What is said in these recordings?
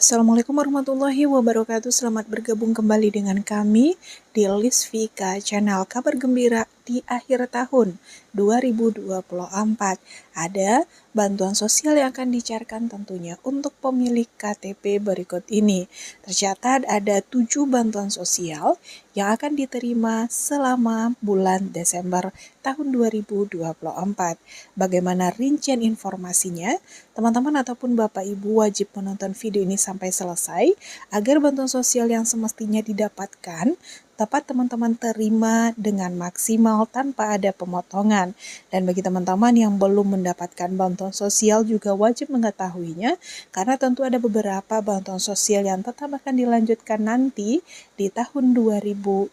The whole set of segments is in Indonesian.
Assalamualaikum warahmatullahi wabarakatuh. Selamat bergabung kembali dengan kami di Lisvika Channel Kabar Gembira di akhir tahun 2024. Ada bantuan sosial yang akan dicairkan tentunya untuk pemilik KTP berikut ini. Tercatat ada 7 bantuan sosial yang akan diterima selama bulan Desember tahun 2024. Bagaimana rincian informasinya? Teman-teman ataupun Bapak Ibu wajib menonton video ini sampai selesai agar bantuan sosial yang semestinya didapatkan dapat teman-teman terima dengan maksimal tanpa ada pemotongan. Dan bagi teman-teman yang belum mendapatkan bantuan sosial juga wajib mengetahuinya karena tentu ada beberapa bantuan sosial yang tetap akan dilanjutkan nanti di tahun 2025.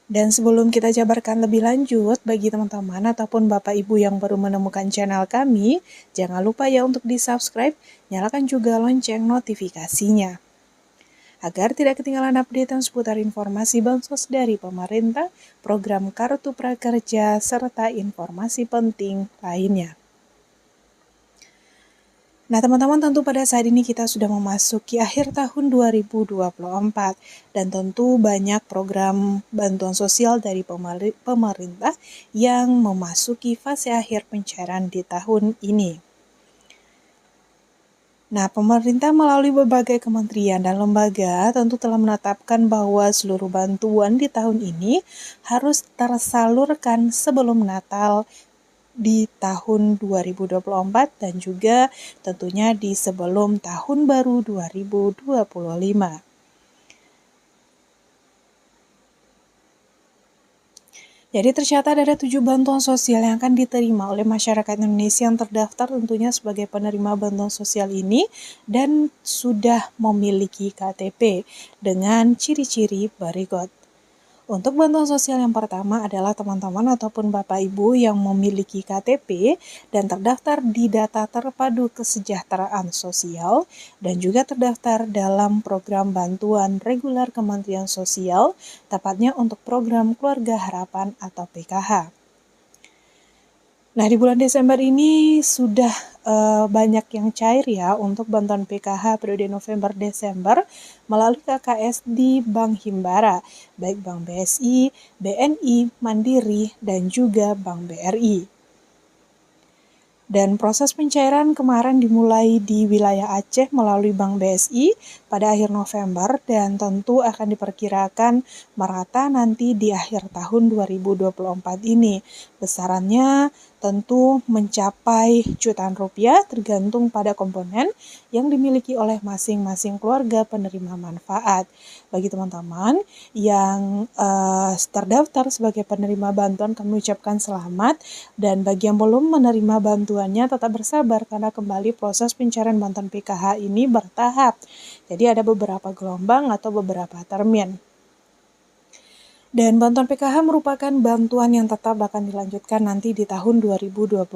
Dan sebelum kita jabarkan lebih lanjut, bagi teman-teman ataupun Bapak Ibu yang baru menemukan channel kami, jangan lupa ya untuk di-subscribe, nyalakan juga lonceng notifikasinya. Agar tidak ketinggalan update seputar informasi bansos dari pemerintah, program Kartu Prakerja, serta informasi penting lainnya. Nah teman-teman, tentu pada saat ini kita sudah memasuki akhir tahun 2024 dan tentu banyak program bantuan sosial dari pemerintah yang memasuki fase akhir pencairan di tahun ini. Nah, pemerintah melalui berbagai kementerian dan lembaga tentu telah menetapkan bahwa seluruh bantuan di tahun ini harus tersalurkan sebelum Natal di tahun 2024 dan juga tentunya di sebelum tahun baru 2025. Jadi tercatat ada 7 bantuan sosial yang akan diterima oleh masyarakat Indonesia yang terdaftar tentunya sebagai penerima bantuan sosial ini dan sudah memiliki KTP dengan ciri-ciri berikut. Untuk bantuan sosial yang pertama adalah teman-teman ataupun Bapak Ibu yang memiliki KTP dan terdaftar di data terpadu kesejahteraan sosial dan juga terdaftar dalam program bantuan reguler Kementerian Sosial, tepatnya untuk program Keluarga Harapan atau PKH. Nah, di bulan Desember ini sudah banyak yang cair ya untuk bantuan PKH periode November-Desember melalui KKS di Bank Himbara, baik Bank BSI, BNI, Mandiri, dan juga Bank BRI. Dan proses pencairan kemarin dimulai di wilayah Aceh melalui Bank BSI pada akhir November dan tentu akan diperkirakan merata nanti di akhir tahun 2024 ini. Besarannya tentu mencapai jutaan rupiah tergantung pada komponen yang dimiliki oleh masing-masing keluarga penerima manfaat. Bagi teman-teman yang terdaftar sebagai penerima bantuan, kami ucapkan selamat, dan bagi yang belum menerima bantuannya tetap bersabar karena kembali proses pencairan bantuan PKH ini bertahap. Jadi ada beberapa gelombang atau beberapa termin. Dan bantuan PKH merupakan bantuan yang tetap akan dilanjutkan nanti di tahun 2025.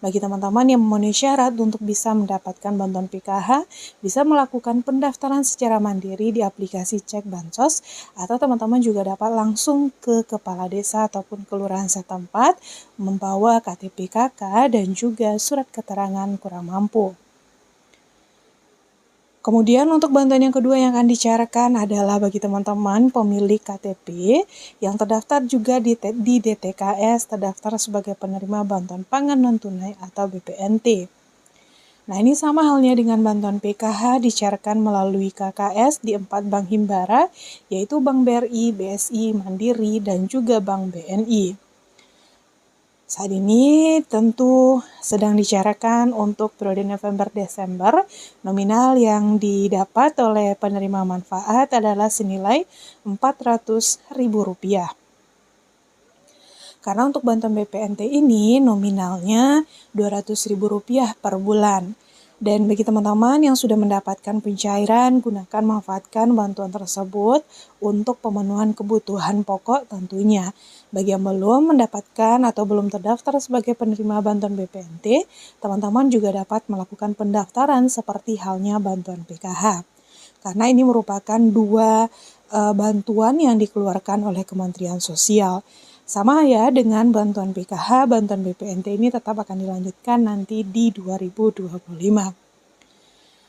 Bagi teman-teman yang memenuhi syarat untuk bisa mendapatkan bantuan PKH, bisa melakukan pendaftaran secara mandiri di aplikasi Cek Bansos, atau teman-teman juga dapat langsung ke kepala desa ataupun kelurahan setempat membawa KTP KK dan juga surat keterangan kurang mampu. Kemudian untuk bantuan yang kedua yang akan dicairkan adalah bagi teman-teman pemilik KTP yang terdaftar juga di DTKS, terdaftar sebagai penerima bantuan pangan non-tunai atau BPNT. Nah, ini sama halnya dengan bantuan PKH dicairkan melalui KKS di 4 Bank Himbara, yaitu Bank BRI, BSI, Mandiri, dan juga Bank BNI. Saat ini tentu sedang dicarakan untuk periode November-Desember, nominal yang didapat oleh penerima manfaat adalah senilai Rp400.000. Karena untuk bantuan BPNT ini nominalnya Rp200.000 per bulan. Dan bagi teman-teman yang sudah mendapatkan pencairan, gunakan manfaatkan bantuan tersebut untuk pemenuhan kebutuhan pokok tentunya. Bagi yang belum mendapatkan atau belum terdaftar sebagai penerima bantuan BPNT, teman-teman juga dapat melakukan pendaftaran seperti halnya bantuan PKH. Karena ini merupakan dua bantuan yang dikeluarkan oleh Kementerian Sosial. Sama ya dengan bantuan PKH, bantuan BPNT ini tetap akan dilanjutkan nanti di 2025.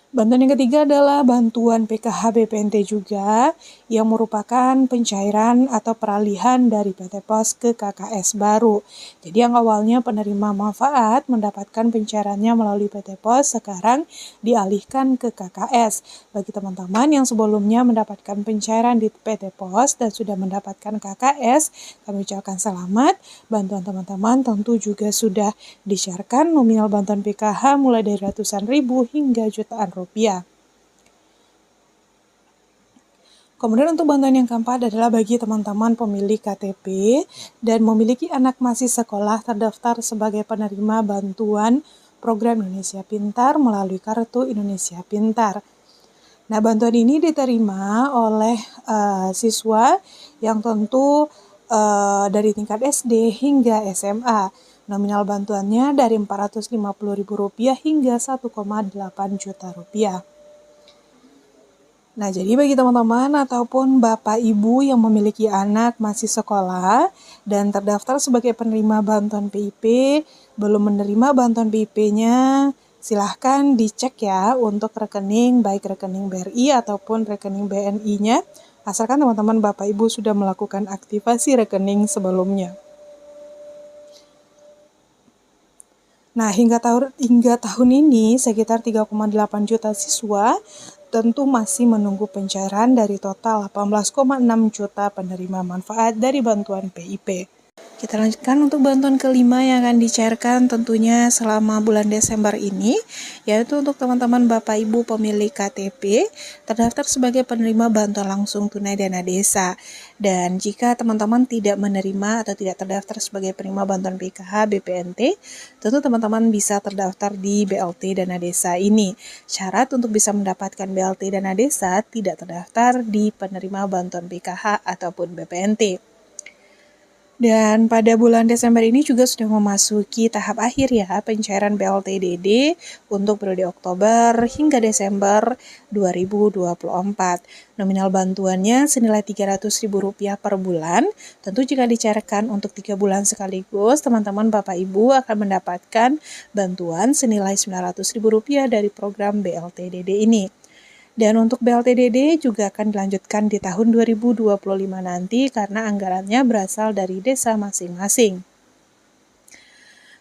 Bantuan yang ketiga adalah bantuan PKH BPNT juga, yang merupakan pencairan atau peralihan dari PT Pos ke KKS baru. Jadi yang awalnya penerima manfaat mendapatkan pencairannya melalui PT Pos, sekarang dialihkan ke KKS. Bagi teman-teman yang sebelumnya mendapatkan pencairan di PT Pos dan sudah mendapatkan KKS, kami ucapkan selamat. Bantuan teman-teman tentu juga sudah dicairkan, nominal bantuan PKH mulai dari ratusan ribu hingga jutaan rupiah. Kemudian untuk bantuan yang keempat adalah bagi teman-teman pemilik KTP dan memiliki anak masih sekolah terdaftar sebagai penerima bantuan program Indonesia Pintar melalui Kartu Indonesia Pintar. Nah, bantuan ini diterima oleh siswa yang tentu dari tingkat SD hingga SMA. Nominal bantuannya dari Rp450.000 hingga Rp1,8 juta. Nah, jadi bagi teman-teman ataupun Bapak Ibu yang memiliki anak masih sekolah dan terdaftar sebagai penerima bantuan PIP, belum menerima bantuan PIP-nya, silahkan dicek ya untuk rekening, baik rekening BRI ataupun rekening BNI-nya, asalkan teman-teman Bapak Ibu sudah melakukan aktivasi rekening sebelumnya. Nah, hingga tahun ini sekitar 3,8 juta siswa tentu masih menunggu pencairan dari total 18,6 juta penerima manfaat dari bantuan PIP. Kita lanjutkan untuk bantuan kelima yang akan dicairkan tentunya selama bulan Desember ini, yaitu untuk teman-teman Bapak Ibu pemilik KTP terdaftar sebagai penerima bantuan langsung tunai dana desa. Dan jika teman-teman tidak menerima atau tidak terdaftar sebagai penerima bantuan PKH BPNT, tentu teman-teman bisa terdaftar di BLT Dana Desa ini. Syarat untuk bisa mendapatkan BLT Dana Desa tidak terdaftar di penerima bantuan PKH ataupun BPNT. Dan pada bulan Desember ini juga sudah memasuki tahap akhir ya pencairan BLT-DD untuk periode Oktober hingga Desember 2024. Nominal bantuannya senilai Rp300.000 per bulan. Tentu jika dicairkan untuk 3 bulan sekaligus, teman-teman Bapak Ibu akan mendapatkan bantuan senilai Rp900.000 dari program BLT-DD ini. Dan untuk BLT-DD juga akan dilanjutkan di tahun 2025 nanti karena anggarannya berasal dari desa masing-masing.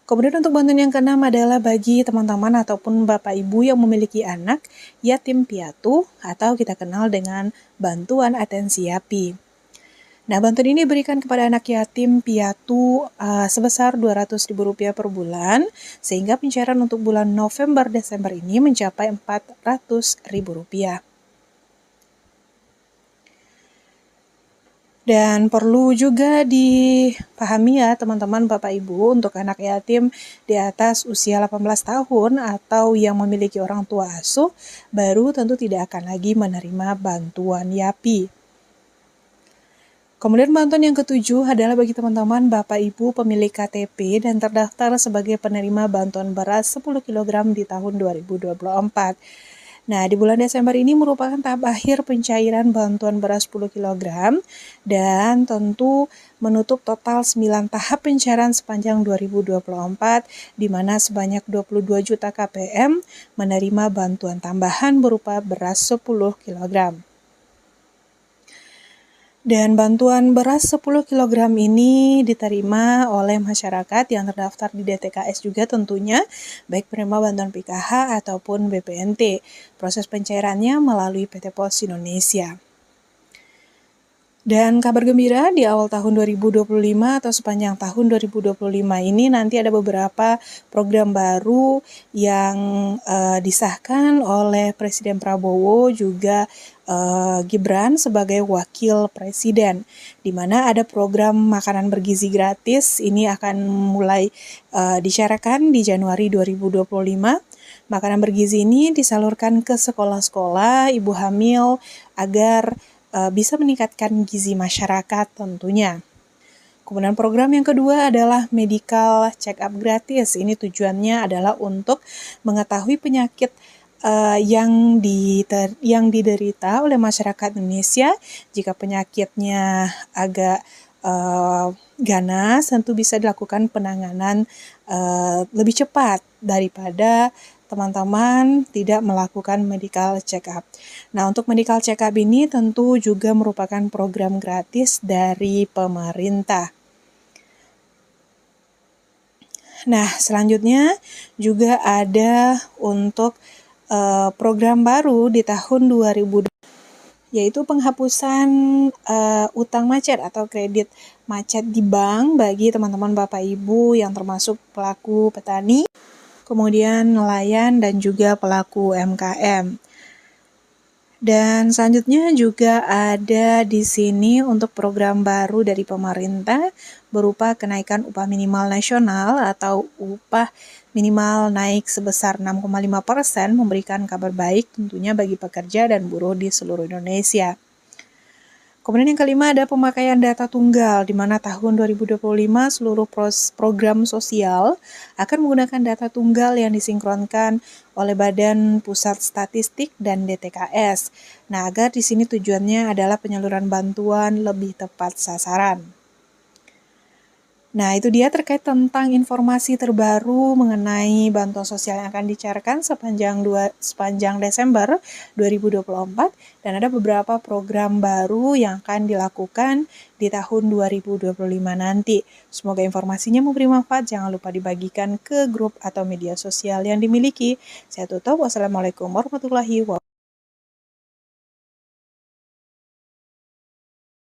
Kemudian untuk bantuan yang keenam adalah bagi teman-teman ataupun Bapak Ibu yang memiliki anak yatim piatu atau kita kenal dengan bantuan atensi yapi. Nah, bantuan ini diberikan kepada anak yatim piatu sebesar Rp200.000 per bulan, sehingga pencairan untuk bulan November-Desember ini mencapai Rp400.000. Dan perlu juga dipahami ya teman-teman Bapak Ibu, untuk anak yatim di atas usia 18 tahun atau yang memiliki orang tua asuh, baru tentu tidak akan lagi menerima bantuan YAPI. Kemudian bantuan yang ketujuh adalah bagi teman-teman Bapak Ibu pemilik KTP dan terdaftar sebagai penerima bantuan beras 10 kg di tahun 2024. Nah, di bulan Desember ini merupakan tahap akhir pencairan bantuan beras 10 kg dan tentu menutup total 9 tahap pencairan sepanjang 2024 di mana sebanyak 22 juta KPM menerima bantuan tambahan berupa beras 10 kg. Dan bantuan beras 10 kg ini diterima oleh masyarakat yang terdaftar di DTKS juga tentunya, baik penerima bantuan PKH ataupun BPNT. Proses pencairannya melalui PT Pos Indonesia. Dan kabar gembira di awal tahun 2025 atau sepanjang tahun 2025 ini nanti ada beberapa program baru yang disahkan oleh Presiden Prabowo juga Gibran sebagai wakil presiden, di mana ada program makanan bergizi gratis. Ini akan mulai disyaratkan di Januari 2025. Makanan bergizi ini disalurkan ke sekolah-sekolah ibu hamil agar bisa meningkatkan gizi masyarakat tentunya. Kemudian program yang kedua adalah medical check up gratis. Ini tujuannya adalah untuk mengetahui penyakit yang diderita oleh masyarakat Indonesia. Jika penyakitnya agak ganas, tentu bisa dilakukan penanganan lebih cepat daripada teman-teman tidak melakukan medical check-up. Nah, untuk medical check-up ini tentu juga merupakan program gratis dari pemerintah. Nah, selanjutnya juga ada untuk program baru di tahun 2020, yaitu penghapusan utang macet atau kredit macet di bank bagi teman-teman Bapak Ibu yang termasuk pelaku petani, kemudian nelayan dan juga pelaku UMKM. Dan selanjutnya juga ada di sini untuk program baru dari pemerintah berupa kenaikan upah minimal nasional atau upah minimal naik sebesar 6,5%, memberikan kabar baik tentunya bagi pekerja dan buruh di seluruh Indonesia. Kemudian yang kelima ada pemakaian data tunggal, di mana tahun 2025 seluruh program sosial akan menggunakan data tunggal yang disinkronkan oleh Badan Pusat Statistik dan DTKS. Nah, agar di sini tujuannya adalah penyaluran bantuan lebih tepat sasaran. Nah, itu dia terkait tentang informasi terbaru mengenai bantuan sosial yang akan dicairkan sepanjang Desember 2024, dan ada beberapa program baru yang akan dilakukan di tahun 2025 nanti. Semoga informasinya memberi manfaat, jangan lupa dibagikan ke grup atau media sosial yang dimiliki. Saya tutup, wassalamualaikum warahmatullahi wabarakatuh.